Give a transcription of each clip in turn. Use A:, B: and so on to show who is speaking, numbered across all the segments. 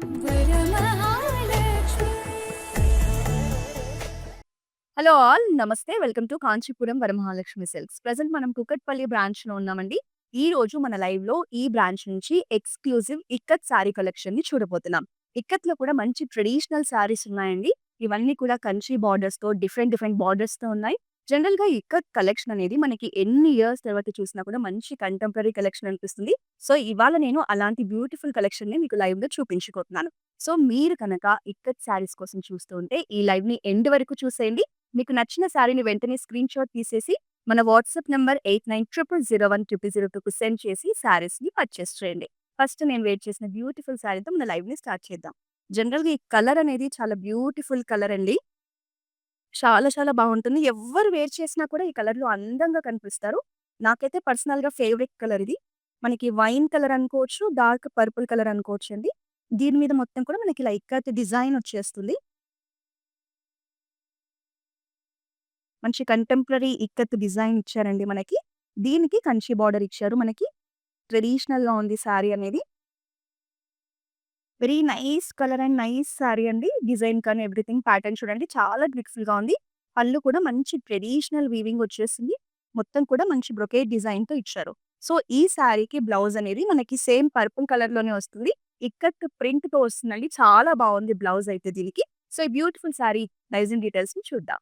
A: Varamahalakshmi. Hello all నమస్తే. Welcome to Kanchipuram Varamahalakshmi silks. Present మనం కుకట్పల్లి బ్రాంచ్‌లో ఉన్నామండి. ఈ రోజు మన లైవ్‌లో ఈ బ్రాంచ్ నుంచి ఎక్స్‌క్లూజివ్ ఇక్కత్ సారీ కలెక్షన్‌ని చూడబోతున్నాం. ఇక్కత్‌లో కూడా మంచి ట్రెడిషనల్ సారీస్ ఉన్నాయండి. ఇవన్నీ కూడా కంచి బార్డర్స్‌తో డిఫరెంట్ డిఫరెంట్ బార్డర్స్‌తో ఉన్నాయి. జనరల్‌గా ఇక్కత్ కలెక్షన్ అనేది మనకి ఎన్ని ఇయర్స్ తర్వాత చూసినా కూడా మంచి కంటెంపరరీ కలెక్షన్ అనిపిస్తుంది. సో, ఇవాళ నేను అలాంటి బ్యూటిఫుల్ కలెక్షన్‌ని మీకు లైవ్‌లో చూపించబోతున్నాను. సో, మీరు కనుక ఇక్కత్ సారీస్ కోసం చూస్తూ ఉంటే ఈ లైవ్‌ని ఎండ్ వరకు చూసేయండి. మీకు నచ్చిన శారీని వెంటనే స్క్రీన్‌షాట్ తీసేసి మన వాట్సాప్ నంబర్ 8900010002కి సెండ్ చేసి శారీస్‌ని పర్చేస్ చేయండి. ఫస్ట్ నేను వేర్ చేసిన బ్యూటిఫుల్ శారీతో మన లైవ్‌ని స్టార్ట్ చేద్దాం. జనరల్‌గా ఈ కలర్ అనేది చాలా బ్యూటిఫుల్ కలర్ అండి. చాలా చాలా బావుంటుంది. ఎవ్వరు వేర్ చేసినా కూడా ఈ కలర్‌లో అందంగా కనిపిస్తారు. నాకైతే పర్సనల్‌గా ఫేవరెట్ కలర్ ఇది. మనకి వైన్ కలర్ అనుకోవచ్చు, డార్క్ పర్పుల్ కలర్ అనుకోవచ్చండి. దీని మీద మొత్తం కూడా మనకి ఇలా ఇక్కత్ డిజైన్ వచ్చేస్తుంది. మంచి కంటెంపరరీ ఇక్కత్ డిజైన్ ఇచ్చారండి మనకి. దీనికి కంచి బార్డర్ ఇచ్చారు మనకి. ట్రెడిషనల్‌గా ఉంది సారీ అనేది. Very nice colour and nice sorry అండి. డిజైన్ కానీ ఎవ్రీథింగ్ ప్యాటర్న్ చూడండి చాలా బ్యూటిఫుల్‌గా ఉంది. పళ్ళు కూడా మంచి ట్రెడిషనల్ వీవింగ్ వచ్చేసింది. మొత్తం కూడా మంచి బ్రొకేడ్ డిజైన్‌తో ఇచ్చారు. సో, ఈ సారీకి బ్లౌజ్ అనేది మనకి సేమ్ పర్పుల్ కలర్‌లోనే వస్తుంది. ఇక్కత్ ప్రింట్‌తో వస్తుందండి. చాలా బావుంది బ్లౌజ్ అయితే దీనికి. సో, ఈ బ్యూటిఫుల్ సారీ ప్రైజింగ్ డీటెయిల్స్‌ని చూద్దాం.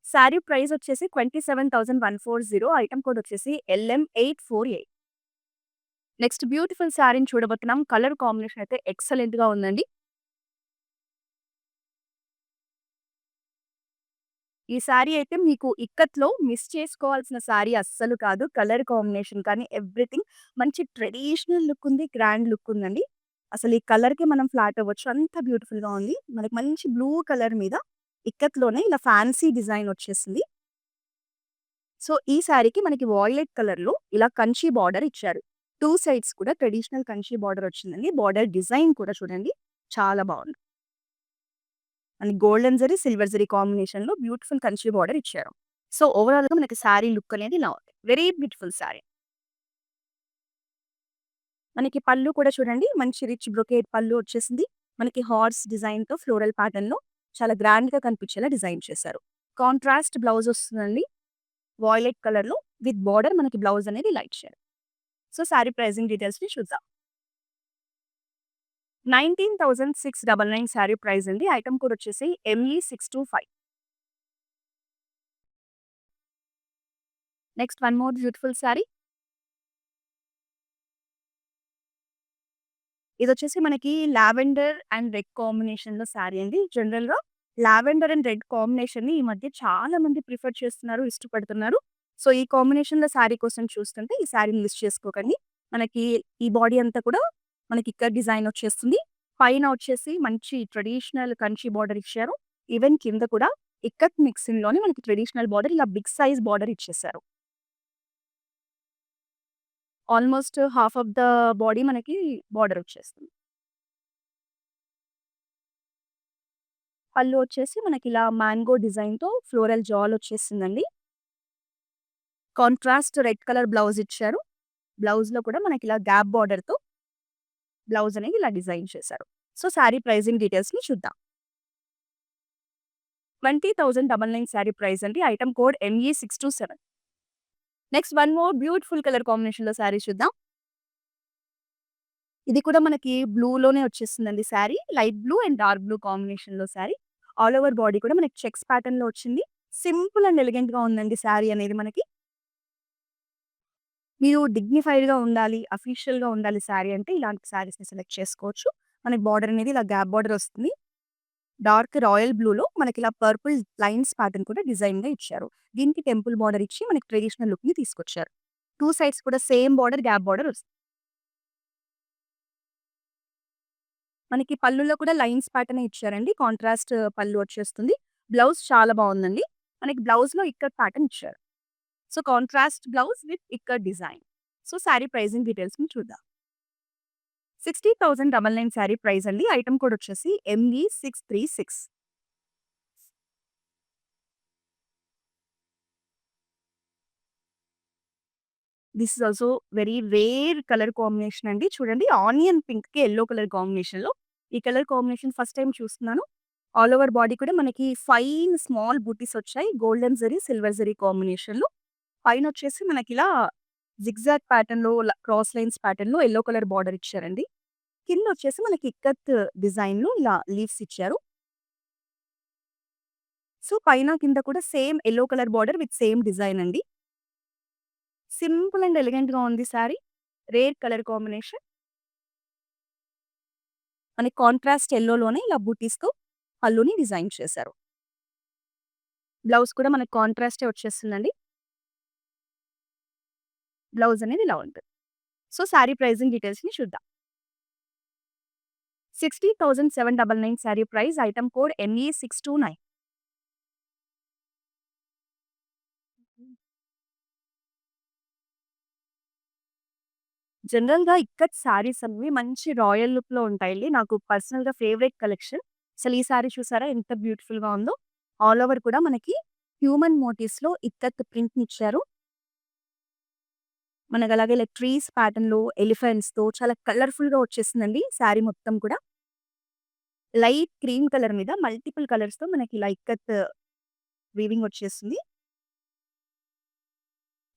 A: సారీ ప్రైస్ వచ్చేసి 27,140. ఐటెమ్ కోడ్ వచ్చేసి LM848. నెక్స్ట్ బ్యూటిఫుల్ సారీని చూడబోతున్నాం. కలర్ కాంబినేషన్ అయితే ఎక్సలెంట్‌గా ఉందండి. ఈ సారీ అయితే మీకు ఇక్కత్‌లో మిస్ చేసుకోవాల్సిన సారీ అస్సలు కాదు. కలర్ కాంబినేషన్ కానీ ఎవ్రీథింగ్ మంచి ట్రెడిషనల్ లుక్ ఉంది. గ్రాండ్ లుక్ ఉందండి. అసలు ఈ కలర్‌కి మనం ఫ్లాట్ అవ్వచ్చు. అంత బ్యూటిఫుల్‌గా ఉంది. మనకి మంచి బ్లూ కలర్ మీద ఇక్కత్‌లోనే ఇలా ఫ్యాన్సీ డిజైన్ వచ్చేసింది. సో, ఈ సారీకి మనకి వాయిలెట్ కలర్‌లో ఇలా కంచి బార్డర్ ఇచ్చారు. 2 సైడ్స్ కూడా ట్రెడిషనల్ కంచి బార్డర్ వచ్చిందండి. బార్డర్ డిజైన్ కూడా చూడండి చాలా బావుంది. And golden zari, silver zari కాంబినేషన్‌లో బ్యూటిఫుల్ కంచి బార్డర్ ఇచ్చారు. సో, ఓవరాల్‌గా మనకి సారీ లుక్ అనేది ఇలా ఉంది. Very beautiful sorry. మనకి పళ్ళు కూడా చూడండి మంచి రిచ్ బ్రొకేడ్ పళ్ళు వచ్చేసింది. మనకి హార్స్ డిజైన్‌తో ఫ్లోరల్ ప్యాటర్న్‌లో చాలా గ్రాండ్‌గా కనిపించేలా డిజైన్ చేశారు. కాంట్రాస్ట్ బ్లౌజ్ వస్తుందండి. వాయిలెట్ కలర్‌లో విత్ బార్డర్ మనకి బ్లౌజ్ అనేది ఇలా ఇచ్చారు. సో, సారీ ప్రైజింగ్ డీటెయిల్స్‌ని చూద్దాం. 19,699 సారీ ప్రైస్ అండి. ఐటెమ్ కోడ్ వచ్చేసి ME625. Next one more beautiful sari. ఇదొచ్చేసి మనకి లావెండర్ అండ్ రెడ్ కాంబినేషన్‌లో సారీ అండి. జనరల్‌గా లావెండర్ అండ్ రెడ్ కాంబినేషన్‌ని ఈ మధ్య చాలా మంది ప్రిఫర్ చేస్తున్నారు, ఇష్టపడుతున్నారు. సో, ఈ కాంబినేషన్‌లో సారీ కోసం చూస్తుంటే ఈ సారీని మిస్ చేసుకోకండి. మనకి ఈ బాడీ అంతా కూడా మనకి ఇక్కత్ డిజైన్ వచ్చేస్తుంది. పైన వచ్చేసి మంచి ట్రెడిషనల్ కంచి బార్డర్ ఇచ్చారు. ఈవెన్ కింద కూడా ఇక్కత్ మిక్సింగ్‌లోనే మనకి ట్రెడిషనల్ బార్డర్ ఇలా బిగ్ సైజ్ బార్డర్ ఇచ్చేసారు. Almost half of the body మనకి బార్డర్ వచ్చేస్తుంది. పళ్ళు వచ్చేసి మనకిలా మ్యాంగో డిజైన్‌తో ఫ్లోరల్ జాల్ వచ్చేసిందండి. కాంట్రాస్ట్ రెడ్ కలర్ బ్లౌజ్ ఇచ్చారు. బ్లౌజ్‌లో కూడా మనకిలా గ్యాప్ బార్డర్‌తో బ్లౌజ్ అనేది ఇలా డిజైన్ చేశారు. సో, సారీ ప్రైజింగ్ డీటెయిల్స్‌ని చూద్దాం. 20,999 సారీ ప్రైస్ అండి. Item code ME627. Next one more beautiful colour కాంబినేషన్‌లో సారీ చూద్దాం. ఇది కూడా మనకి బ్లూలోనే వచ్చేసిందండి sorry. Light blue and dark blue కాంబినేషన్‌లో సారీ. ఆల్ ఓవర్ బాడీ కూడా మనకి చెక్స్ ప్యాటర్న్‌లో వచ్చింది. సింపుల్ అండ్ ఎలిగెంట్‌గా ఉందండి సారీ అనేది మనకి. మీరు డిగ్నిఫైడ్‌గా ఉండాలి, అఫీషియల్‌గా ఉండాలి సారీ అంటే ఇలాంటి సారీస్‌ని సెలెక్ట్ చేసుకోవచ్చు. మనకి బార్డర్ అనేది ఇలా గ్యాప్ బార్డర్ వస్తుంది. డార్క్ రాయల్ బ్లూలో మనకిలా పర్పుల్ లైన్స్ ప్యాటర్న్ కూడా డిజైన్‌గా ఇచ్చారు. దీనికి టెంపుల్ బార్డర్ ఇచ్చి మనకి ట్రెడిషనల్ లుక్‌ని తీసుకొచ్చారు. 2 సైడ్స్ కూడా సేమ్ బార్డర్, గ్యాప్ బార్డర్ వస్తుంది. మనకి పళ్ళులో కూడా లైన్స్ ప్యాటర్నే ఇచ్చారండి. కాంట్రాస్ట్ పళ్ళు వచ్చేస్తుంది. బ్లౌజ్ చాలా బావుందండి. మనకి బ్లౌజ్‌లో ఇక్కత్ ప్యాటర్న్ ఇచ్చారు. So, contrast blouse with ikat design. So, sari pricing డీటెయిల్స్‌ని చూద్దాం. 60,999 సారీ ప్రైస్ అండి. ఐటెమ్ కోడ్ వచ్చేసి ME636. This is also very rare colour combination అండి. చూడండి ఆనియన్ పింక్‌కి యెల్లో కలర్ కాంబినేషన్‌లో. ఈ కలర్ కాంబినేషన్ ఫస్ట్ టైమ్ చూస్తున్నాను. ఆల్ ఓవర్ బాడీ కూడా మనకి ఫైన్ స్మాల్ బూటీస్ వచ్చాయి. గోల్డెన్ జరీ, సిల్వర్ జరీ కాంబినేషన్‌లో. పైనొచ్చేసి మనకిలా జిగ్‌జాగ్ ప్యాటర్న్‌లో క్రాస్ లైన్స్ ప్యాటర్న్‌లో యెల్లో కలర్ బార్డర్ ఇచ్చారండి. కిందొచ్చేసి మనకి ఇక్కత్ డిజైన్‌లో ఇలా లీవ్స్ ఇచ్చారు. సో, పైన కింద కూడా same yellow colour border with same design అండి. సింపుల్ అండ్ ఎలిగెంట్‌గా ఉంది సారీ. Rare colour combination. మనకి కాంట్రాస్ట్ యెల్లోలోనే ఇలా బూటీస్‌తో పళ్ళుని డిజైన్ చేశారు. బ్లౌజ్ కూడా మనకి కాంట్రాస్టే వచ్చేస్తుందండి. బ్లౌజ్ అనేది ఇలా ఉంటది. సో, సారీ ప్రైజింగ్ డీటెయిల్స్‌ని చూద్దాం. 60,799 sorry price. Item code ME629. జనరల్‌గా ఇక్కత్ సారీస్ అన్నీ మంచి రాయల్ లుక్‌లో ఉంటాయండి. నాకు పర్సనల్‌గా ఫేవరెట్ కలెక్షన్. అసలు ఈ సారీ చూసారా ఎంత బ్యూటిఫుల్‌గా ఉందో. ఆల్ ఓవర్ కూడా మనకి హ్యూమన్ మోటివ్స్‌లో ఇక్కత్ ప్రింట్‌నిచ్చారు. మనకు అలాగే ఇలా ట్రీస్ ప్యాటర్న్‌లో, ఎలిఫెంట్స్‌తో చాలా కలర్‌ఫుల్‌గా వచ్చేసిందండి సారీ మొత్తం కూడా. లైట్ క్రీమ్ కలర్ మీద మల్టిపుల్ కలర్స్‌తో మనకి ఇలా ఇక్కత్ వీవింగ్ వచ్చేస్తుంది.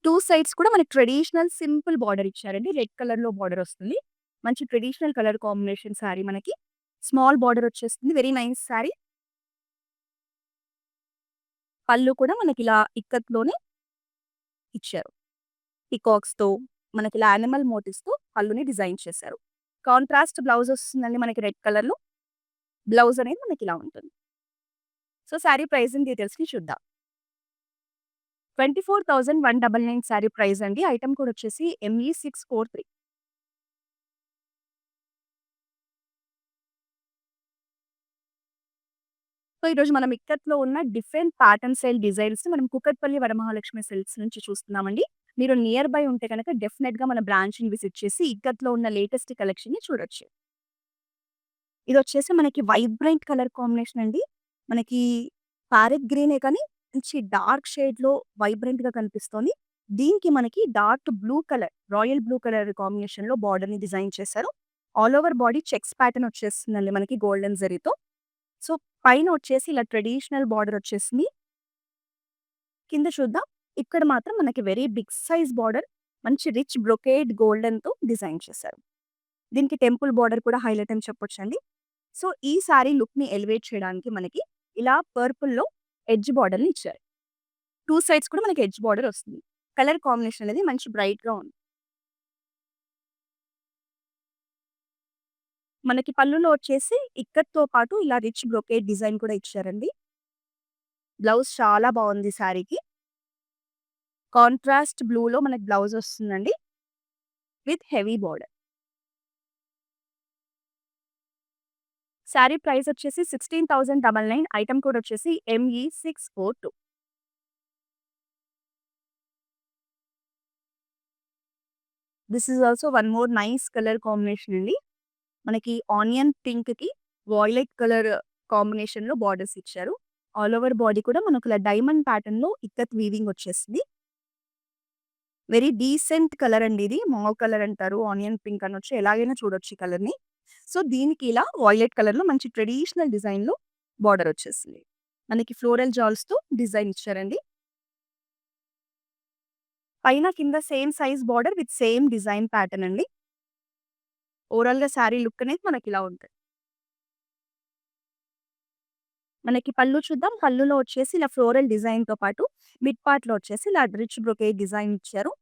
A: 2 సైడ్స్ కూడా మనకి ట్రెడిషనల్ సింపుల్ బార్డర్ ఇచ్చారండి. రెడ్ కలర్‌లో బార్డర్ వస్తుంది. మంచి ట్రెడిషనల్ కలర్ కాంబినేషన్ సారీ మనకి. స్మాల్ బార్డర్ వచ్చేస్తుంది. Very nice sorry. పళ్ళు కూడా మనకిలా ఇక్కత్‌లోనే ఇచ్చారు. పీకాక్స్‌తో మనకిలా యానిమల్ మోటివ్స్‌తో పళ్ళుని డిజైన్ చేశారు. కాంట్రాస్ట్ బ్లౌజ్ వస్తుందండి మనకి రెడ్ కలర్‌లో. బ్లౌజ్ అనేది మనకిలా ఉంటుంది. సో, సారీ ప్రైజింగ్ డీటెయిల్స్‌ని చూద్దాం. 24,199 సారీ ప్రైస్ అండి. ఐటెమ్ కోడ్ వచ్చేసి ME643. సో, ఈరోజు మనం ఇక్కత్‌లో ఉన్న డిఫరెంట్ ప్యాటర్న్ స్టైల్ డిజైన్స్‌ని మనం కూకట్పల్లి వరమహాలక్ష్మి సిల్క్స్ నుంచి చూస్తున్నామండి. మీరు నియర్ బై ఉంటే గనక డెఫినెట్‌గా మన బ్రాంచ్‌ని విజిట్ చేసి ఇక్కత్‌లో ఉన్న లేటెస్ట్ కలెక్షన్‌ని చూడొచ్చు. ఇదొచ్చేసి మనకి వైబ్రెంట్ కలర్ కాంబినేషన్ అండి. మనకి ప్యారెట్ గ్రీనే కానీ మంచి డార్క్ షేడ్‌లో వైబ్రెంట్‌గా కనిపిస్తోంది. దీనికి మనకి dark blue colour, royal blue colour కాంబినేషన్‌లో బార్డర్‌ని డిజైన్ చేశారు. All over body checks pattern వచ్చేస్తుందండి మనకి గోల్డెన్ జరీతో. సో, పైన వచ్చేసి ఇలా ట్రెడిషనల్ బార్డర్ వచ్చేసింది. కింద చూద్దాం. ఇక్కడ మాత్రం మనకి వెరీ బిగ్ సైజ్ బార్డర్ మంచి రిచ్ బ్రొకేడ్ గోల్డెన్‌తో డిజైన్ చేశారు. దీనికి టెంపుల్ బార్డర్ కూడా హైలైట్ అని చెప్పొచ్చండి. సో, ఈ సారీ లుక్‌ని ఎలివేట్ చేయడానికి మనకి ఇలా పర్పుల్‌లో ఎడ్జ్ బార్డర్‌ని ఇచ్చారు. 2 సైడ్స్ కూడా మనకి ఎడ్జ్ బార్డర్ వస్తుంది. కలర్ కాంబినేషన్ అనేది మంచి బ్రైట్‌గా ఉంది. మనకి పళ్ళులో వచ్చేసి ఇక్కత్‌తో పాటు ఇలా రిచ్ బ్రొకేడ్ డిజైన్ కూడా ఇచ్చారండి. బ్లౌజ్ చాలా బావుంది సారీకి. కాంట్రాస్ట్ బ్లూలో మనకి బ్లౌజ్ వస్తుందండి. With heavy border. Sorry price వచ్చేసి 16,999. ఐటెమ్ కోడ్ వచ్చేసి ME642. This is also one more nice colour combination అండి. మనకి ఆనియన్ పింక్‌కి వాయిలెట్ కలర్ కాంబినేషన్‌లో బార్డర్స్ ఇచ్చారు. ఆల్ ఓవర్ బాడీ కూడా మనకు ఇలా డైమండ్ ప్యాటర్న్‌లో ఇక్కత్ వీవింగ్ వచ్చేసింది. వెరీ డీసెంట్ కలర్ అండి ఇది. మావ్ కలర్ అంటారు. ఆనియన్ పింక్ అనొచ్చు. ఎలాగైనా చూడొచ్చు ఈ కలర్‌ని. సో, దీనికి ఇలా వాయిలెట్ కలర్‌లో మంచి ట్రెడిషనల్ డిజైన్‌లో బార్డర్ వచ్చేసింది. మనకి ఫ్లోరల్ జాల్స్‌తో డిజైన్ ఇచ్చారండి. పైన కింద same size border with same design pattern అండి. ఓవరాల్‌గా సారీ లుక్ అనేది మనకిలా ఉంటది. మనకి పళ్ళు చూద్దాం. పళ్ళులో వచ్చేసి ఇలా ఫ్లోరల్ డిజైన్‌తో పాటు మిడ్ పార్ట్‌లో వచ్చేసి ఇలా రిచ్ బ్రొకేడ్ డిజైన్ ఇచ్చారు.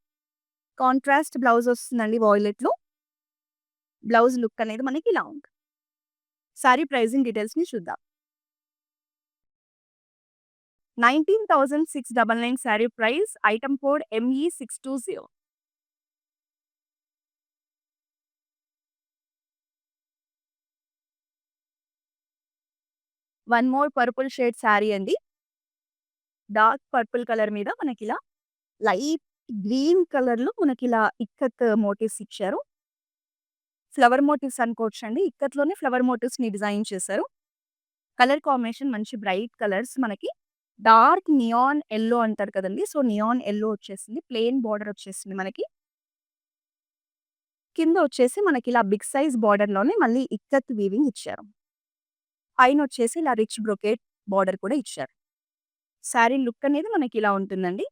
A: కాంట్రాస్ట్ బ్లౌజ్ వస్తుందండి వాయిలెట్‌లో. బ్లౌజ్ లుక్ అనేది మనకి ఇలా ఉంటది. సారీ ప్రైజింగ్ డీటెయిల్స్‌ని చూద్దాం. 19,699 sari price. Item code ME620. One more purple shade sari అండి. డార్క్ పర్పుల్ కలర్ మీద మనకిలా లైట్ గ్రీన్ కలర్‌లో మనకిలా ఇక్కత్ మోటివ్స్ ఇచ్చారు. ఫ్లవర్ మోటివ్స్ అనుకోవచ్చండి. ఇక్కత్‌లోనే ఫ్లవర్ మోటివ్స్‌ని డిజైన్ చేశారు. కలర్ కాంబినేషన్ మంచి బ్రైట్ కలర్స్ మనకి. డార్క్ నియాన్ యెల్లో అంటారు కదండీ! సో, నియాన్ యెల్లో వచ్చేసింది. ప్లెయిన్ బార్డర్ వచ్చేసింది మనకి. కింద వచ్చేసి మనకి ఇలా బిగ్ సైజ్ బార్డర్‌లోనే మళ్ళీ ఇక్కత్ వీవింగ్ ఇచ్చారు. పైన వచ్చేసి ఇలా రిచ్ బ్రొకేట్ బార్డర్ కూడా ఇచ్చారు. శారీ లుక్ అనేది మనకి ఇలా ఉంటుందండి.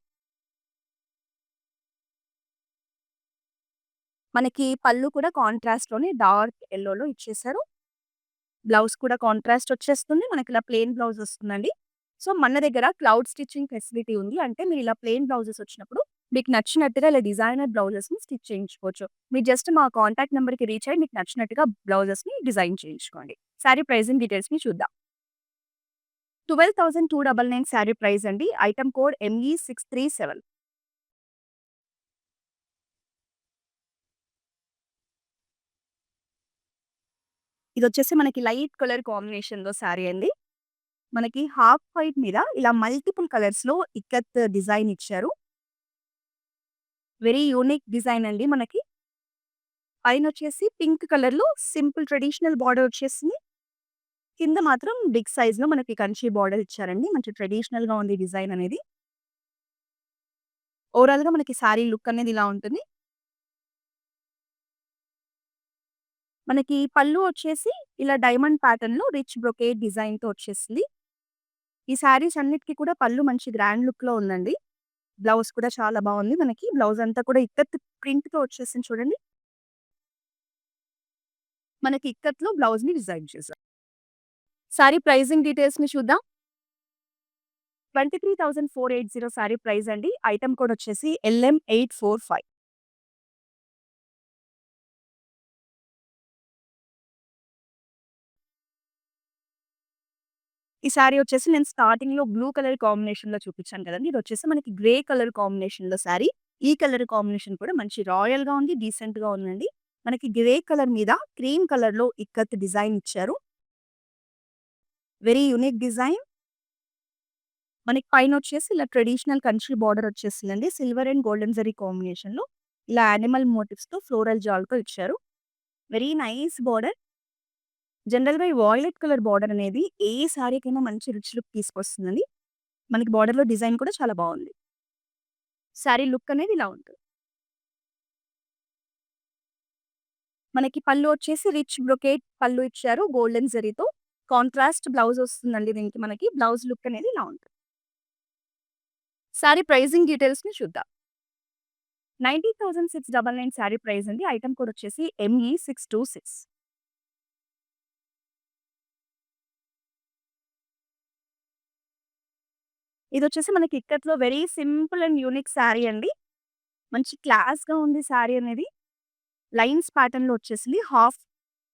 A: మనకి పళ్ళు కూడా కాంట్రాస్ట్‌లోనే డార్క్ యెల్లోలో ఇచ్చేసారు. బ్లౌజ్ కూడా కాంట్రాస్ట్ వచ్చేస్తుంది. మనకి ఇలా ప్లెయిన్ బ్లౌజ్ వస్తుందండి. సో, మన దగ్గర క్లౌడ్ స్టిచ్చింగ్ ఫెసిలిటీ ఉంది. అంటే మీరు ఇలా ప్లెయిన్ బ్లౌజెస్ వచ్చినప్పుడు మీకు నచ్చినట్టుగా ఇలా డిజైనర్ బ్లౌజెస్‌ని స్టిచ్ చేయించుకోవచ్చు. మీరు జస్ట్ మా కాంటాక్ట్ నంబర్‌కి రీచ్ అయ్యి మీకు నచ్చినట్టుగా బ్లౌజెస్‌ని డిజైన్ చేయించుకోండి. సారీ ప్రైజింగ్ డీటెయిల్స్‌ని చూద్దాం. 12,299 సారీ ప్రైస్ అండి. Item code ME637. ఇదొచ్చేసి మనకి లైట్ కలర్ కాంబినేషన్‌లో సారీ అండి. మనకి హాఫ్ వైట్ మీద ఇలా మల్టిపుల్ కలర్స్‌లో ఇక్కత్ డిజైన్ ఇచ్చారు. వెరీ యూనిక్ డిజైన్ అండి మనకి. పైనొచ్చేసి పింక్ కలర్‌లో సింపుల్ ట్రెడిషనల్ బార్డర్ వచ్చేసింది. కింద మాత్రం బిగ్ సైజ్‌లో మనకి కంచి బార్డర్ ఇచ్చారండి. మంచి ట్రెడిషనల్‌గా ఉంది డిజైన్ అనేది. ఓవరాల్‌గా మనకి సారీ లుక్ అనేది ఇలా ఉంటుంది. మనకి పళ్ళు వచ్చేసి ఇలా డైమండ్ ప్యాటర్న్‌లో రిచ్ బ్రొకేట్ డిజైన్‌తో వచ్చేసింది. ఈ సారీస్ అన్నిటికి కూడా పళ్ళు మంచి గ్రాండ్ లుక్‌లో ఉందండి. బ్లౌజ్ కూడా చాలా బావుంది మనకి. బ్లౌజ్ అంతా కూడా ఇక్కత్ ప్రింట్‌తో వచ్చేసింది చూడండి. మనకి ఇక్కత్‌లో బ్లౌజ్‌ని డిజైన్ చేశారు. సారీ ప్రైజింగ్ డీటెయిల్స్‌ని చూద్దాం. 23,480 సారీ ప్రైస్ అండి. ఐటెమ్ కోడ్ వచ్చేసి LM845. ఈ సారీ వచ్చేసి నేను స్టార్టింగ్‌లో బ్లూ కలర్ కాంబినేషన్‌లో చూపించాను కదండీ! ఇదొచ్చేసి మనకి గ్రే కలర్ కాంబినేషన్‌లో సారీ. ఈ కలర్ కాంబినేషన్ కూడా మంచి రాయల్‌గా ఉంది. డీసెంట్‌గా ఉందండి. మనకి గ్రే కలర్ మీద క్రీమ్ కలర్‌లో ఇక్కత్ డిజైన్ ఇచ్చారు. Very unique design. మనకి పైనొచ్చేసి ఇలా ట్రెడిషనల్ కంట్రీ బార్డర్ వచ్చేసిందండి. సిల్వర్ అండ్ గోల్డెన్ జరీ కాంబినేషన్‌లో ఇలా యానిమల్ మోటివ్స్‌తో ఫ్లోరల్ జాల్‌తో ఇచ్చారు. Very nice border. జనరల్‌గా ఈ వాయిలెట్ కలర్ బార్డర్ అనేది ఏ సారీకైనా మంచి రిచ్ లుక్ తీసుకొస్తుందండి. మనకి బార్డర్‌లో డిజైన్ కూడా చాలా బావుంది. సారీ లుక్ అనేది ఇలా ఉంటుంది. మనకి పళ్ళు వచ్చేసి రిచ్ బ్రొకేట్ పళ్ళు ఇచ్చారు గోల్డెన్ జరీతో. కాంట్రాస్ట్ బ్లౌజ్ వస్తుందండి దీనికి మనకి. బ్లౌజ్ లుక్ అనేది ఇలా ఉంటుంది. సారీ ప్రైజింగ్ డీటెయిల్స్‌ని చూద్దాం. 90,699 సారీ ప్రైస్ అండి. ఐటెమ్ కోడ్ వచ్చేసి ME626. ఇదొచ్చేసి మనకి ఇక్కత్‌లో very simple and unique sari అండి. మంచి క్లాస్‌గా ఉంది సారీ అనేది. లైన్స్ ప్యాటర్న్‌లో వచ్చేసింది. హాఫ్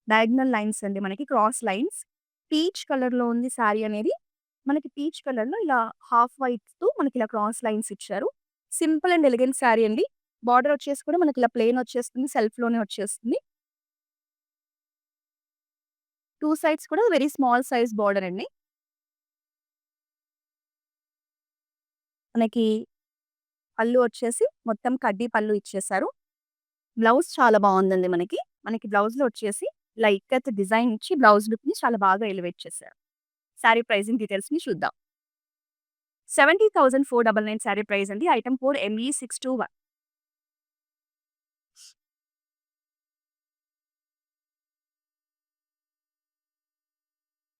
A: డయాగ్నల్ లైన్స్ అండి మనకి క్రాస్ లైన్స్. పీచ్ కలర్‌లో ఉంది సారీ అనేది. మనకి పీచ్ కలర్‌లో ఇలా హాఫ్ వైట్‌తో మనకి ఇలా క్రాస్ లైన్స్ ఇచ్చారు. సింపుల్ అండ్ ఎలిగెంట్ సారీ అండి. బార్డర్ వచ్చేసి కూడా మనకి ఇలా ప్లెయిన్ వచ్చేస్తుంది. సెల్ఫ్‌లోనే వచ్చేస్తుంది. 2 సైడ్స్ కూడా వెరీ స్మాల్ సైజ్ బార్డర్ అండి. మనకి పళ్ళు వచ్చేసి మొత్తం కడ్డీ పళ్ళు ఇచ్చేసారు. బ్లౌజ్ చాలా బావుందండి మనకి. మనకి బ్లౌజ్‌లో వచ్చేసి ఇలా ఇక్కత్ డిజైన్ ఇచ్చి బ్లౌజ్ లుక్‌ని చాలా బాగా ఎలివేట్ చేశారు. సారీ ప్రైజింగ్ డీటెయిల్స్‌ని చూద్దాం. 70,499 సారీ ప్రైస్ అండి. Item code ME621.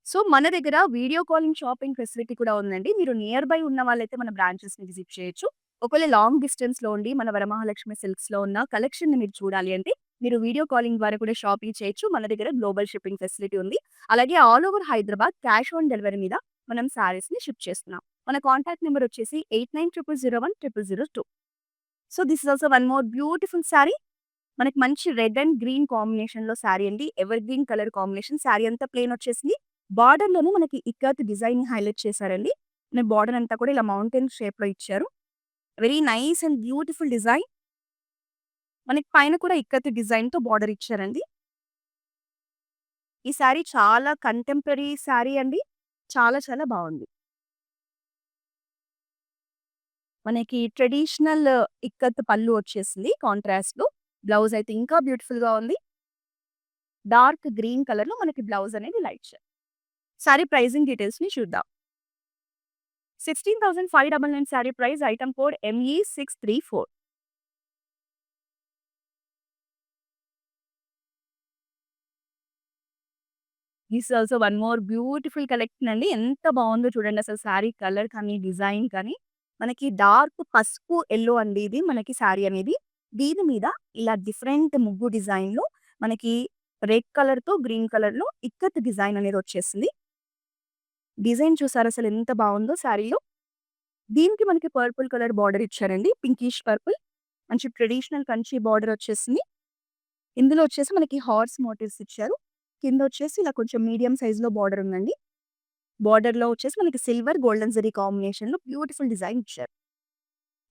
A: సో, మన దగ్గర వీడియో కాలింగ్ షాపింగ్ ఫెసిలిటీ కూడా ఉందండి. మీరు నియర్ బై ఉన్న వాళ్ళైతే మన బ్రాంచెస్‌ని విజిట్ చేయొచ్చు. ఒకవేళ లాంగ్ డిస్టెన్స్‌లో ఉండి మన వరమహాలక్ష్మి సిల్క్స్‌లో ఉన్న కలెక్షన్‌ని మీరు చూడాలి అంటే, మీరు వీడియో కాలింగ్ ద్వారా కూడా షాపింగ్ చేయొచ్చు. మన దగ్గర గ్లోబల్ షిప్పింగ్ ఫెసిలిటీ ఉంది. అలాగే all over Hyderabad cash on delivery మీద మనం శారీస్‌ని షిప్ చేస్తున్నాం. మన కాంటాక్ట్ నంబర్ వచ్చేసి 8900010002. So, this is also one more beautiful sorry. మనకి మంచి రెడ్ అండ్ గ్రీన్ కాంబినేషన్‌లో సారీ అండి. Ever green colour combination. Sorry అంతా ప్లెయిన్ వచ్చేసింది. బార్డర్‌లోనే మనకి ఇక్కత్ డిజైన్‌ని హైలైట్ చేశారండి. మన బార్డర్ అంతా కూడా ఇలా మౌంటైన్ షేప్‌లో ఇచ్చారు. Very nice and beautiful design. మనకి పైన కూడా ఇక్కత్ డిజైన్‌తో బార్డర్ ఇచ్చారండి. ఈ సారీ చాలా కంటెంపరరీ సారీ అండి. చాలా చాలా బావుంది. మనకి ట్రెడిషనల్ ఇక్కత్ పళ్ళు వచ్చేసింది కాంట్రాస్ట్‌లో. బ్లౌజ్ అయితే ఇంకా బ్యూటిఫుల్‌గా ఉంది. డార్క్ గ్రీన్ కలర్‌లో మనకి బ్లౌజ్ అనేది ఇలా ఇచ్చారు. సారీ ప్రైజింగ్ డీటెయిల్స్‌ని చూద్దాం. 16,599 sorry price item code ME634. This is also one more beautiful collection అండి. ఎంత బావుందో చూడండి అసలు శారీ కలర్ కానీ, డిజైన్ కానీ. మనకి డార్క్ పసుపు, యెల్లో అండి ఇది మనకి శారీ అనేది. దీని మీద ఇలా డిఫరెంట్ ముగ్గు డిజైన్‌లో మనకి రెడ్ కలర్‌తో, గ్రీన్ కలర్‌లో ఇక్కత్ డిజైన్ అనేది వచ్చేసింది. డిజైన్ చూసారా అసలు ఎంత బావుందో శారీలో. దీనికి మనకి పర్పుల్ కలర్ బార్డర్ ఇచ్చారండి. Pinkish purple. మంచి ట్రెడిషనల్ కంచి బార్డర్ వచ్చేసింది. ఇందులో వచ్చేసి మనకి హార్స్ మోటివ్స్ ఇచ్చారు. కిందొచ్చేసి ఇలా కొంచెం మీడియం సైజ్‌లో బార్డర్ ఉందండి. బార్డర్‌లో వచ్చేసి మనకి సిల్వర్, గోల్డెన్ జరీ కాంబినేషన్‌లో బ్యూటిఫుల్ డిజైన్ ఇచ్చారు.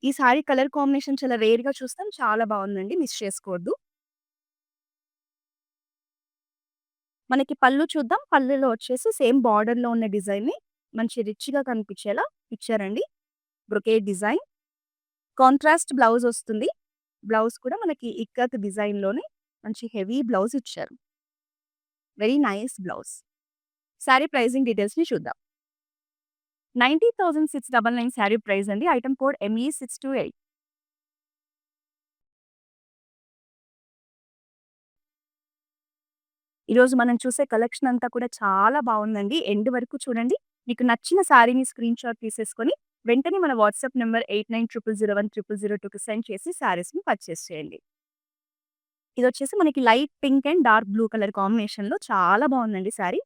A: ఈ సారీ కలర్ కాంబినేషన్ చాలా రేర్‌గా చూస్తాం. చాలా బావుందండి. మిస్ చేసుకోవద్దు. మనకి పళ్ళు చూద్దాం. పళ్ళులో వచ్చేసి సేమ్ బార్డర్‌లో ఉన్న డిజైన్‌ని మంచి రిచ్‌గా కనిపించేలా ఇచ్చారండి. Brocade design. కాంట్రాస్ట్ బ్లౌజ్ వస్తుంది. బ్లౌజ్ కూడా మనకి ఇక్కత్ డిజైన్‌లోనే మంచి హెవీ బ్లౌజ్ ఇచ్చారు. Very nice blouse. Sari pricing డీటెయిల్స్‌ని చూద్దాం. 90,699 సారీ ప్రైస్ అండి. Item code ME628. ఈరోజు మనం చూసే కలెక్షన్ అంతా కూడా చాలా బావుందండి. ఎండ్ వరకు చూడండి. మీకు నచ్చిన సారీని స్క్రీన్‌షాట్ తీసేసుకొని వెంటనే మన వాట్సాప్ నంబర్ 8900010002కి సెండ్ చేసి సారీస్‌ని పర్చేస్ చేయండి. ఇదొచ్చేసి మనకి light pink and dark blue colour కాంబినేషన్‌లో చాలా బావుందండి సారీ.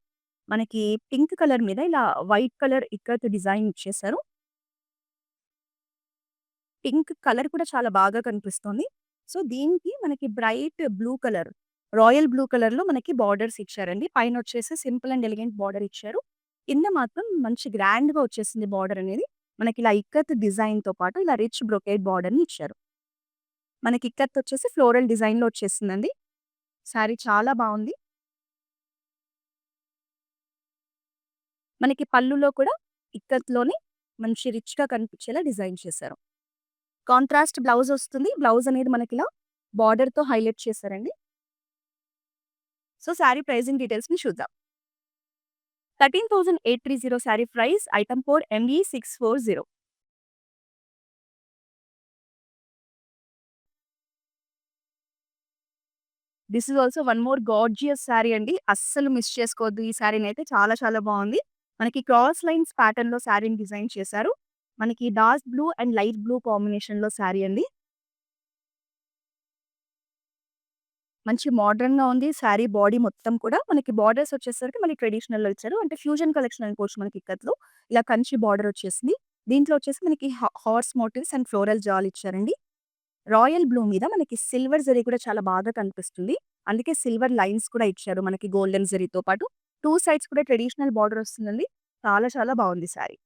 A: మనకి పింక్ కలర్ మీద ఇలా వైట్ కలర్ ఇక్కత్ డిజైన్ ఇచ్చేసారు. పింక్ కలర్ కూడా చాలా బాగా కనిపిస్తోంది. సో, దీనికి మనకి bright blue colour, royal blue కలర్‌లో మనకి బార్డర్స్ ఇచ్చారండి. పైనొచ్చేసి సింపుల్ అండ్ ఎలిగెంట్ బార్డర్ ఇచ్చారు. కింద మాత్రం మంచి గ్రాండ్‌గా వచ్చేసింది బార్డర్ అనేది. మనకిలా ఇక్కత్ డిజైన్‌తో పాటు ఇలా రిచ్ బ్రొకేడ్ బార్డర్‌ని ఇచ్చారు. మనకి ఇక్కత్ వచ్చేసి ఫ్లోరల్ డిజైన్‌లో వచ్చేసిందండి. శారీ చాలా బావుంది. మనకి పళ్ళులో కూడా ఇక్కత్‌లోనే మంచి రిచ్‌గా కనిపించేలా డిజైన్ చేశారు. కాంట్రాస్ట్ బ్లౌజ్ వస్తుంది. బ్లౌజ్ అనేది మనకిలా బార్డర్‌తో హైలైట్ చేశారండి. సో, శారీ ప్రైజింగ్ డీటెయిల్స్‌ని చూద్దాం. 13,830 sari price. Item code ME640. This is also one more gorgeous sari అండి. అస్సలు మిస్ చేసుకోవద్దు ఈ శారీనైతే. చాలా చాలా బావుంది. మనకి క్రాస్ లైన్స్ ప్యాటర్న్‌లో శారీని డిజైన్ చేశారు. మనకి dark blue and light blue కాంబినేషన్‌లో శారీ అండి. మంచి మోడర్న్‌గా ఉంది. శారీ బాడీ మొత్తం కూడా మనకి బార్డర్స్ వచ్చేసరికి మళ్ళీ ట్రెడిషనల్‌లో ఇచ్చారు. అంటే ఫ్యూజన్ కలెక్షన్ అనుకోవచ్చు మనకి ఇక్కత్‌లో. ఇలా కంచి బార్డర్ వచ్చేసింది. దీంట్లో వచ్చేసి మనకి హార్స్ మోటివ్స్ అండ్ ఫ్లోరల్ జాల్ ఇచ్చారండి. రాయల్ బ్లూ మీద మనకి సిల్వర్ జరీ కూడా చాలా బాగా కనిపిస్తుంది. అందుకే సిల్వర్ లైన్స్ కూడా ఇచ్చారు మనకి గోల్డెన్ జరీతో పాటు. 2 సైడ్స్ కూడా ట్రెడిషనల్ బార్డర్ వస్తుందండి. చాలా చాలా బావుంది శారీ.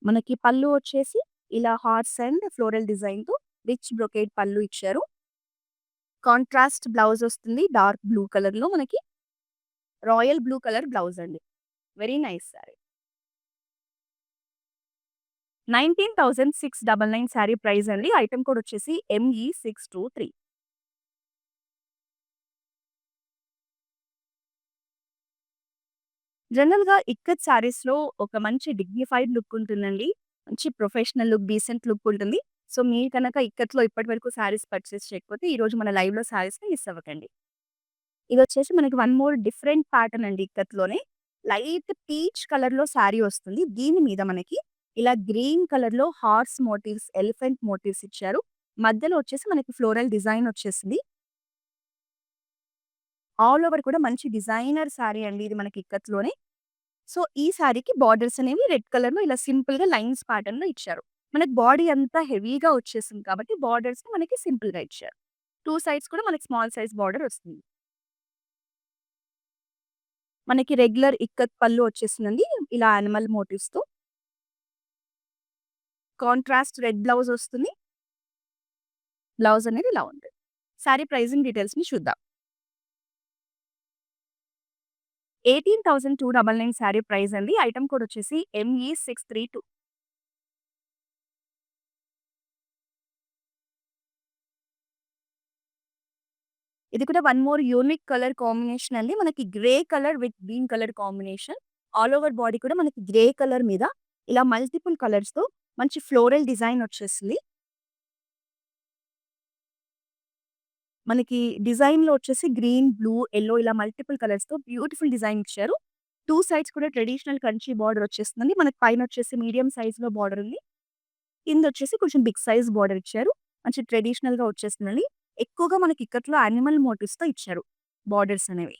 A: మనకి పళ్ళు వచ్చేసి ఇలా హార్స్ అండ్ ఫ్లోరల్ డిజైన్‌తో రిచ్ బ్రొకేడ్ పళ్ళు ఇచ్చారు. కాంట్రాస్ట్ బ్లౌజ్ వస్తుంది. డార్క్ బ్లూ కలర్‌లో మనకి రాయల్ బ్లూ కలర్ బ్లౌజ్ అండి. Very nice sorry. 19,699 sari price అండి. ఐటెమ్ కోడ్ వచ్చేసి ME623. జనరల్‌గా ఇక్కత్ సారీస్‌లో ఒక మంచి డిగ్నిఫైడ్ లుక్ ఉంటుందండి. మంచి ప్రొఫెషనల్ లుక్, డీసెంట్ లుక్ ఉంటుంది. సో, మీరు కనుక ఇక్కత్‌లో ఇప్పటివరకు సారీస్ పర్చేస్ చేయకపోతే ఈరోజు మన లైవ్‌లో సారీస్‌ని మిస్ అవ్వకండి. ఇదొచ్చేసి మనకి వన్ మోర్ డిఫరెంట్ ప్యాటర్న్ అండి ఇక్కత్‌లోనే. లైట్ పీచ్ కలర్‌లో శారీ వస్తుంది. దీని మీద మనకి ఇలా గ్రీన్ కలర్‌లో హార్స్ మోటివ్స్, ఎలిఫెంట్ మోటివ్స్ ఇచ్చారు. మధ్యలో వచ్చేసి మనకి ఫ్లోరల్ డిజైన్ వచ్చేసింది. ఆల్ ఓవర్ కూడా మంచి డిజైనర్ శారీ అండి ఇది మనకి ఇక్కత్‌లోనే. సో, ఈ శారీకి బార్డర్స్ అనేవి రెడ్ కలర్‌లో ఇలా సింపుల్‌గా లైన్స్ ప్యాటర్న్‌లో ఇచ్చారు. మనకి బాడీ అంతా హెవీగా వచ్చేసింది కాబట్టి బార్డర్స్‌ని మనకి సింపుల్‌గా ఇచ్చారు. 2 సైడ్స్ కూడా మనకి స్మాల్ సైజ్ బార్డర్ వస్తుంది. మనకి రెగ్యులర్ ఇక్కత్ పళ్ళు వచ్చేసిందండి. ఇలా యానిమల్ మోటివ్స్‌తో. కాంట్రాస్ట్ రెడ్ బ్లౌజ్ వస్తుంది. బ్లౌజ్ అనేది ఇలా ఉంది. శారీ ప్రైజింగ్ డీటెయిల్స్‌ని చూద్దాం. 18,299 శారీ ప్రైస్ అండి. ఐటెమ్ కోడ్ వచ్చేసి ME632. ఇది కూడా one more unique colour combination అండి. మనకి grey colour with green colour combination. All over body కూడా మనకి గ్రే కలర్ మీద ఇలా మల్టిపుల్ కలర్స్‌తో మంచి ఫ్లోరల్ డిజైన్ వచ్చేసింది. మనకి డిజైన్‌లో వచ్చేసి గ్రీన్, బ్లూ, యెల్లో ఇలా మల్టిపుల్ కలర్స్‌తో బ్యూటిఫుల్ డిజైన్ ఇచ్చారు. 2 సైడ్స్ కూడా ట్రెడిషనల్ కంచి బార్డర్ వచ్చేస్తుందండి. మనకి పైనొచ్చేసి మీడియం సైజ్‌లో బార్డర్ ఉంది. కిందొచ్చేసి కొంచెం బిగ్ సైజ్ బార్డర్ ఇచ్చారు. మంచి ట్రెడిషనల్‌గా వచ్చేస్తుందండి. ఎక్కువగా మనకి ఇక్కత్లో యానిమల్ మోటివ్స్‌తో ఇచ్చారు బార్డర్స్ అనేవి.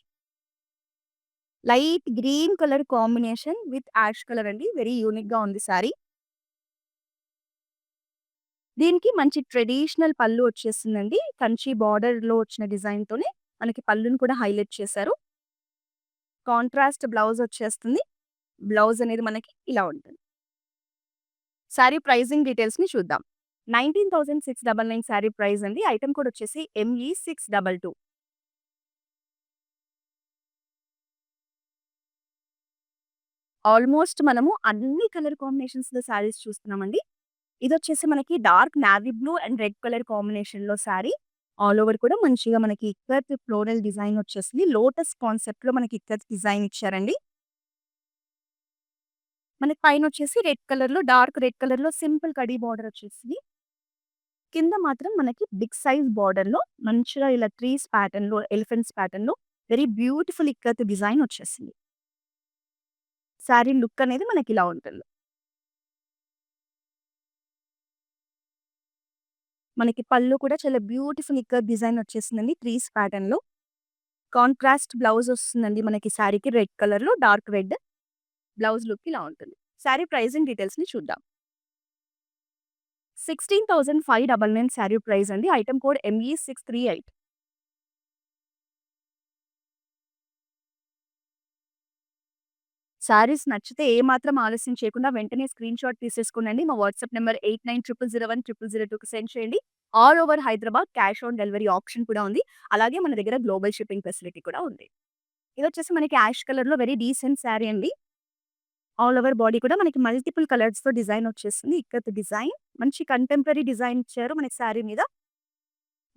A: Light green colour combination with ash colour అండి. వెరీ యూనిక్‌గా ఉంది సారీ. దీనికి మంచి ట్రెడిషనల్ పళ్ళు వచ్చేసిందండి. కంచి బార్డర్‌లో వచ్చిన డిజైన్‌తోనే మనకి పళ్ళుని కూడా హైలైట్ చేశారు. కాంట్రాస్ట్ బ్లౌజ్ వచ్చేస్తుంది. బ్లౌజ్ అనేది మనకి ఇలా ఉంటుంది. సారీ ప్రైజింగ్ డీటెయిల్స్‌ని చూద్దాం. 19,699 సారీ ప్రైస్ అండి. ఐటెమ్ కోడ్ వచ్చేసి ME622. ఆల్మోస్ట్ మనము అన్ని కలర్ కాంబినేషన్స్‌లో సారీస్ చూస్తున్నామండి. ఇదొచ్చేసి మనకి dark navy blue and red colour కాంబినేషన్‌లో సారీ. ఆల్ ఓవర్ కూడా మంచిగా మనకి ఇక్కత్ ఫ్లోరల్ డిజైన్ వచ్చేసింది. లోటస్ కాన్సెప్ట్‌లో మనకి ఇక్కత్ డిజైన్ ఇచ్చారండి. మనకి పైనొచ్చేసి రెడ్ కలర్‌లో డార్క్ రెడ్ కలర్‌లో సింపుల్ కడీ బార్డర్ వచ్చేసింది. కింద మాత్రం మనకి బిగ్ సైజ్ బార్డర్‌లో మంచిగా ఇలా ట్రీస్ ప్యాటర్న్‌లో, ఎలిఫెంట్స్ ప్యాటర్న్‌లో వెరీ బ్యూటిఫుల్ ఇక్కత్ డిజైన్ వచ్చేసింది. సారీ లుక్ అనేది మనకిలా ఉంటుంది. మనకి పళ్ళు కూడా చాలా బ్యూటిఫుల్ ఇక్కత్ డిజైన్ వచ్చేసిందండి ట్రీస్ ప్యాటర్న్‌లో. కాంట్రాస్ట్ బ్లౌజ్ వస్తుందండి మనకి సారీకి రెడ్ కలర్‌లో డార్క్ రెడ్. బ్లౌజ్ లుక్ ఇలా ఉంటుంది. సారీ ప్రైజింగ్ డీటెయిల్స్‌ని చూద్దాం. 16,599 సారీ ప్రైస్ అండి. Item code ME638. సారీస్ నచ్చితే ఏమాత్రం ఆలస్యం చేయకుండా వెంటనే స్క్రీన్‌షాట్ తీసేసుకోండి. మా వాట్సాప్ నంబర్ 8900010002కి సెండ్ చేయండి. All over Hyderabad cash on delivery option కూడా ఉంది. అలాగే మన దగ్గర గ్లోబల్ షిప్పింగ్ ఫెసిలిటీ కూడా ఉంది. ఇదొచ్చేసి మనకి యాష్ కలర్‌లో వెరీ డీసెంట్ సారీ అండి. ఆల్ ఓవర్ బాడీ కూడా మనకి మల్టిపుల్ కలర్స్‌తో డిజైన్ వచ్చేసింది. ఇక్కత్ డిజైన్. మంచి కంటెంపరరీ డిజైన్ ఇచ్చారు మనకి సారీ మీద.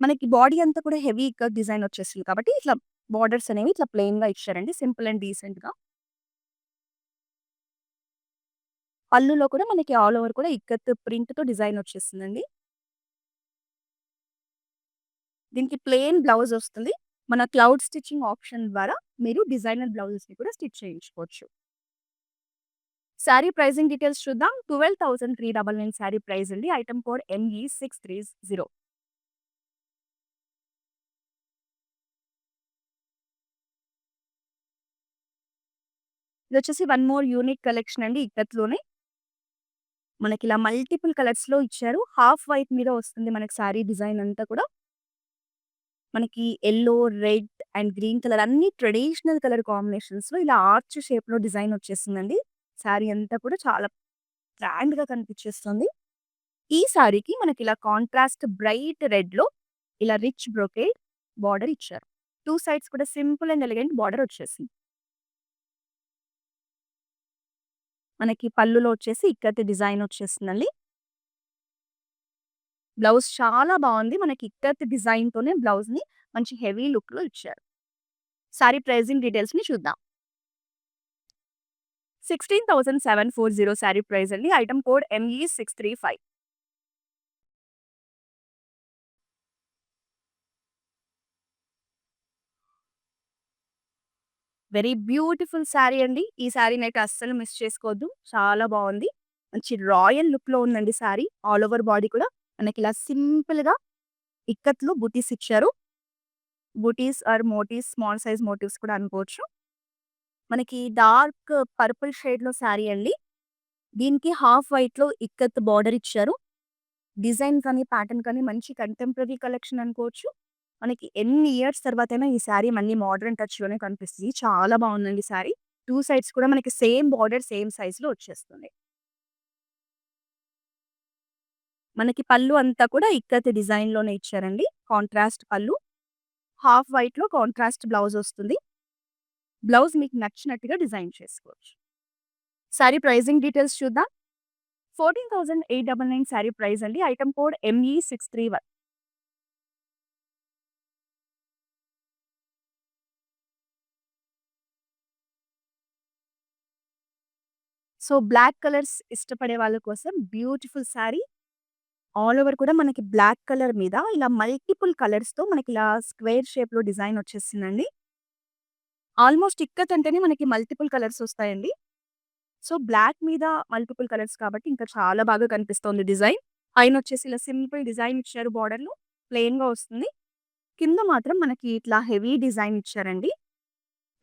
A: మనకి బాడీ అంతా కూడా హెవీ ఇక్కత్ డిజైన్ వచ్చేసింది కాబట్టి ఇట్లా బోర్డర్స్ అనేవి ఇట్లా ప్లెయిన్‌గా ఇచ్చారండి. సింపుల్ అండ్ డీసెంట్‌గా. పళ్ళులో కూడా మనకి ఆల్ ఓవర్ కూడా ఇక్కత్ ప్రింట్‌తో డిజైన్ వచ్చేసిందండి. దీనికి ప్లెయిన్ బ్లౌజ్ వస్తుంది. మన క్లౌడ్ స్టిచ్చింగ్ ఆప్షన్ ద్వారా మీరు డిజైనర్ బ్లౌజెస్‌ని కూడా స్టిచ్ చేయించుకోవచ్చు. సారీ ప్రైజింగ్ డీటెయిల్స్ చూద్దాం. 12,399 సారీ ప్రైస్ అండి. Item code ME630. ఇదొచ్చేసి వన్ మోర్ యూనిక్ కలెక్షన్ అండి ఇక్కత్‌లోనే. మనకిలా మల్టిపుల్ కలర్స్‌లో ఇచ్చారు. హాఫ్ వైట్ మీద వస్తుంది మనకి సారీ డిజైన్ అంతా కూడా. మనకి yellow, red and green colour అన్ని ట్రెడిషనల్ కలర్ కాంబినేషన్స్‌లో ఇలా ఆర్చ్ షేప్‌లో డిజైన్ వచ్చేసిందండి. సారీ అంతా కూడా చాలా గ్రాండ్‌గా కనిపించేస్తుంది. ఈ సారీకి మనకిలా కాంట్రాస్ట్ బ్రైట్ రెడ్‌లో ఇలా రిచ్ బ్రొకేడ్ బార్డర్ ఇచ్చారు. 2 సైడ్స్ కూడా సింపుల్ అండ్ ఎలిగెంట్ బార్డర్ వచ్చేసింది. మనకి పళ్ళులో వచ్చేసి ఇక్కత్ డిజైన్ వచ్చేసిందండి. బ్లౌజ్ చాలా బావుంది. మనకి ఇక్కత్ డిజైన్‌తోనే బ్లౌజ్‌ని మంచి హెవీ లుక్‌లో ఇచ్చారు. సారీ ప్రైజింగ్ డీటెయిల్స్‌ని చూద్దాం. 16,740 సారీ ప్రైస్ అండి. Item code ME635. Very beautiful sorry అండి. ఈ సారీనైతే అస్సలు మిస్ చేసుకోవద్దు. చాలా బావుంది. మంచి రాయల్ లుక్‌లో ఉందండి సారీ. ఆల్ ఓవర్ బాడీ కూడా మనకిలా సింపుల్‌గా ఇక్కత్‌లో బుటీస్ ఇచ్చారు. Butis or motifs small size motifs కూడా అనుకోవచ్చు. మనకి డార్క్ పర్పుల్ షేడ్‌లో సారీ అండి. దీనికి హాఫ్ వైట్‌లో ఇక్కత్ బార్డర్ ఇచ్చారు. డిజైన్ కానీ, ప్యాటర్న్ కానీ మంచి కంటెంపరరీ కలెక్షన్ అనుకోవచ్చు. మనకి ఎన్ని ఇయర్స్ తర్వాతైనా ఈ సారీ మళ్ళీ మోడర్న్ టచ్‌లోనే కనిపిస్తుంది. చాలా బావుందండి సారీ. 2 సైడ్స్ కూడా మనకి సేమ్ బార్డర్ సేమ్ సైజ్‌లో వచ్చేస్తుంది. మనకి పళ్ళు అంతా కూడా ఇక్కత్ డిజైన్‌లోనే ఇచ్చారండి. కాంట్రాస్ట్ పళ్ళు. హాఫ్ వైట్‌లో కాంట్రాస్ట్ బ్లౌజ్ వస్తుంది. బ్లౌజ్ మీకు నచ్చినట్టుగా డిజైన్ చేసుకోవచ్చు. సారీ ప్రైజింగ్ డీటెయిల్స్ చూద్దాం. 14,899 సారీ ప్రైస్ అండి. Item code ME631. So, black colours ఇష్టపడే వాళ్ళ కోసం బ్యూటిఫుల్ సారీ. ఆల్ ఓవర్ కూడా మనకి బ్లాక్ కలర్ మీద ఇలా మల్టిపుల్ కలర్స్‌తో మనకిలా స్క్వేర్ షేప్‌లో డిజైన్ వచ్చేసిందండి. ఆల్‌మోస్ట్ ఇక్కత్ అంటేనే మనకి మల్టిపుల్ కలర్స్ వస్తాయండి. సో, బ్లాక్ మీద మల్టిపుల్ కలర్స్ కాబట్టి ఇంకా చాలా బాగా కనిపిస్తోంది డిజైన్. పైనొచ్చేసి ఇలా సింపుల్ డిజైన్ ఇచ్చారు బోర్డర్‌లో. ప్లెయిన్‌గా వస్తుంది. కింద మాత్రం మనకి ఇట్లా హెవీ డిజైన్ ఇచ్చారండి.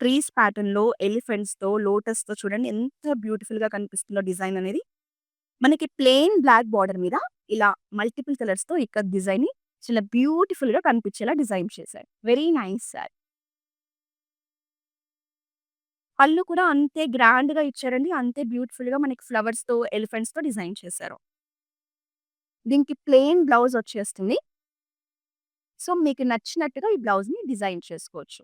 A: ట్రీస్ ప్యాటర్న్‌లో, ఎలిఫెంట్స్‌తో, లోటస్‌తో చూడండి ఎంత బ్యూటిఫుల్‌గా కనిపిస్తుందో డిజైన్ అనేది. మనకి ప్లెయిన్ బ్లాక్ బోర్డర్ మీద ఇలా మల్టిపుల్ కలర్స్‌తో ఇక్కత్ డిజైన్‌ని చాలా బ్యూటిఫుల్‌గా కనిపించేలా డిజైన్ చేశారు. Very nice sorry. పళ్ళు కూడా అంతే గ్రాండ్‌గా ఇచ్చారండి. అంతే బ్యూటిఫుల్‌గా మనకి ఫ్లవర్స్‌తో, ఎలిఫెంట్స్‌తో డిజైన్ చేశారు. దీనికి ప్లెయిన్ బ్లౌజ్ వచ్చేస్తుంది. సో, మీకు నచ్చినట్టుగా ఈ బ్లౌజ్‌ని డిజైన్ చేసుకోవచ్చు.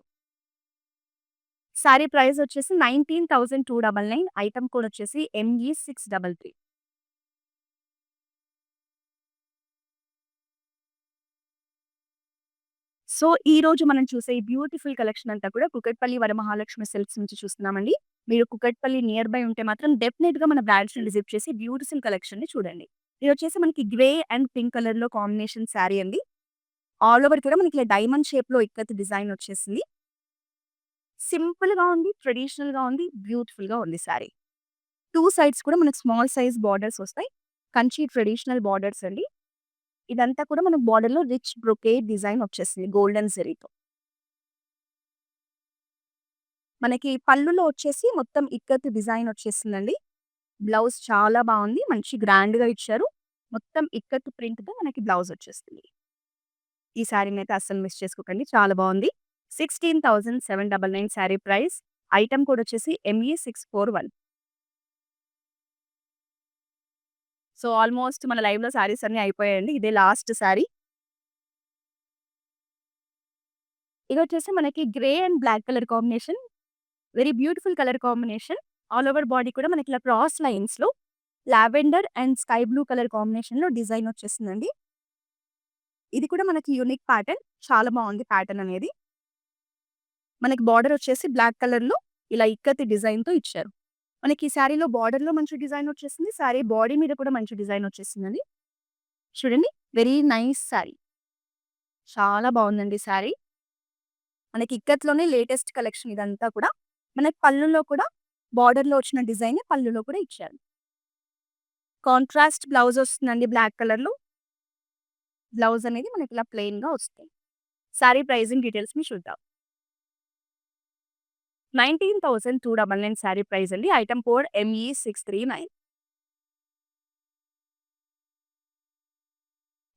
A: సారీ ప్రైస్ వచ్చేసి 19,299 ఐటెమ్ కోడ్ వచ్చేసి ME633. సో, ఈరోజు మనం చూసే ఈ బ్యూటిఫుల్ కలెక్షన్ అంతా కూడా కుకట్పల్లి వరమహాలక్ష్మి సిల్క్స్ నుంచి చూస్తున్నామండి. మీరు కుకట్పల్లి నియర్ బై ఉంటే మాత్రం డెఫినెట్‌గా మన బ్రాంచ్‌ని విజిట్ చేసి బ్యూటిఫుల్ కలెక్షన్‌ని చూడండి. ఇదొచ్చేసి మనకి గ్రే అండ్ పింక్ కలర్‌లో కాంబినేషన్ శారీ అండి. ఆల్ ఓవర్ కూడా మనకి ఇలా డైమండ్ షేప్‌లో ఇక్కత్ డిజైన్ వచ్చేసింది. సింపుల్‌గా ఉంది, ట్రెడిషనల్‌గా ఉంది, బ్యూటిఫుల్‌గా ఉంది శారీ. 2 సైడ్స్ కూడా మనకు స్మాల్ సైజ్ బోర్డర్స్ వస్తాయి. కంచి ట్రెడిషనల్ బోర్డర్స్ అండి. ఇదంతా కూడా మనకు బోర్డర్‌లో రిచ్ బ్రొకేడ్ డిజైన్ వచ్చేసింది గోల్డెన్ జరీతో. మనకి పళ్ళులో వచ్చేసి మొత్తం ఇక్కత్ డిజైన్ వచ్చేసిందండి. బ్లౌజ్ చాలా బావుంది. మంచి గ్రాండ్‌గా ఇచ్చారు. మొత్తం ఇక్కత్ ప్రింట్‌తో మనకి బ్లౌజ్ వచ్చేస్తుంది. ఈ శారీనైతే అస్సలు మిస్ చేసుకోకండి. చాలా బావుంది. 16,799 శారీ ప్రైస్. ఐటెమ్ కోడ్ వచ్చేసి ME641. సో, ఆల్‌మోస్ట్ మన లైవ్‌లో శారీస్ అన్నీ అయిపోయాయండి. ఇదే లాస్ట్ శారీ. ఇదొచ్చేసి మనకి grey and black colour combination. Very beautiful colour combination. All over body కూడా మనకి ఇలా క్రాస్ లైన్స్‌లో lavender and sky blue colour కాంబినేషన్‌లో డిజైన్ వచ్చేసిందండి. ఇది కూడా మనకి యూనిక్ ప్యాటర్న్. చాలా బావుంది ప్యాటర్న్ అనేది. మనకి బార్డర్ వచ్చేసి బ్లాక్ కలర్‌లో ఇలా ఇక్కత్ డిజైన్‌తో ఇచ్చారు. మనకి ఈ శారీలో బార్డర్‌లో మంచి డిజైన్ వచ్చేసింది. శారీ బాడీ మీద కూడా మంచి డిజైన్ వచ్చేసిందండి. చూడండి వెరీ నైస్ శారీ. చాలా బావుందండి శారీ. మనకి ఇక్కత్‌లోనే లేటెస్ట్ కలెక్షన్ ఇదంతా కూడా. మనకి పళ్ళులో కూడా బార్డర్‌లో వచ్చిన డిజైనే పళ్ళులో కూడా ఇచ్చారు. కాంట్రాస్ట్ బ్లౌజ్ వస్తుందండి బ్లాక్ కలర్‌లో. బ్లౌజ్ అనేది మనకి ఇలా ప్లెయిన్‌గా వస్తుంది. శారీ ప్రైజింగ్ డీటెయిల్స్‌ని చూద్దాం. 19,299 శారీ ప్రైస్ అండి. Item code ME639.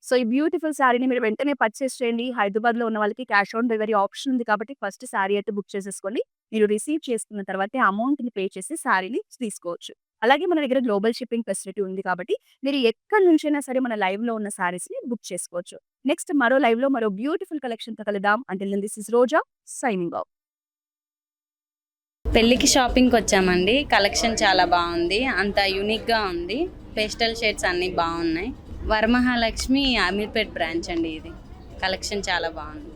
A: సో, ఈ బ్యూటిఫుల్ శారీని మీరు వెంటనే పర్చేస్ చేయండి. హైదరాబాద్‌లో ఉన్న వాళ్ళకి క్యాష్ ఆన్ డెలివరీ ఆప్షన్ ఉంది కాబట్టి ఫస్ట్ శారీ అయితే బుక్ చేసేసుకోండి. మీరు రిసీవ్ చేసుకున్న తర్వాతే అమౌంట్‌ని పే చేసి శారీని తీసుకోవచ్చు. అలాగే మన దగ్గర గ్లోబల్ షిప్పింగ్ ఫెసిలిటీ ఉంది కాబట్టి మీరు ఎక్కడి నుంచైనా సరే మన లైవ్‌లో ఉన్న శారీస్‌ని బుక్ చేసుకోవచ్చు. నెక్స్ట్ మరో లైవ్‌లో మరో బ్యూటిఫుల్ కలెక్షన్‌తో కలుద్దాం. Until then this is Roja signing off.
B: పెళ్ళికి షాపింగ్‌కొచ్చామండి. కలెక్షన్ చాలా బావుంది. అంతా యూనిక్‌గా ఉంది. పేస్టల్ షేడ్స్ అన్నీ బావున్నాయి. వరమహాలక్ష్మి అమీర్పేట్ బ్రాంచ్ అండి ఇది. కలెక్షన్ చాలా బావుంది.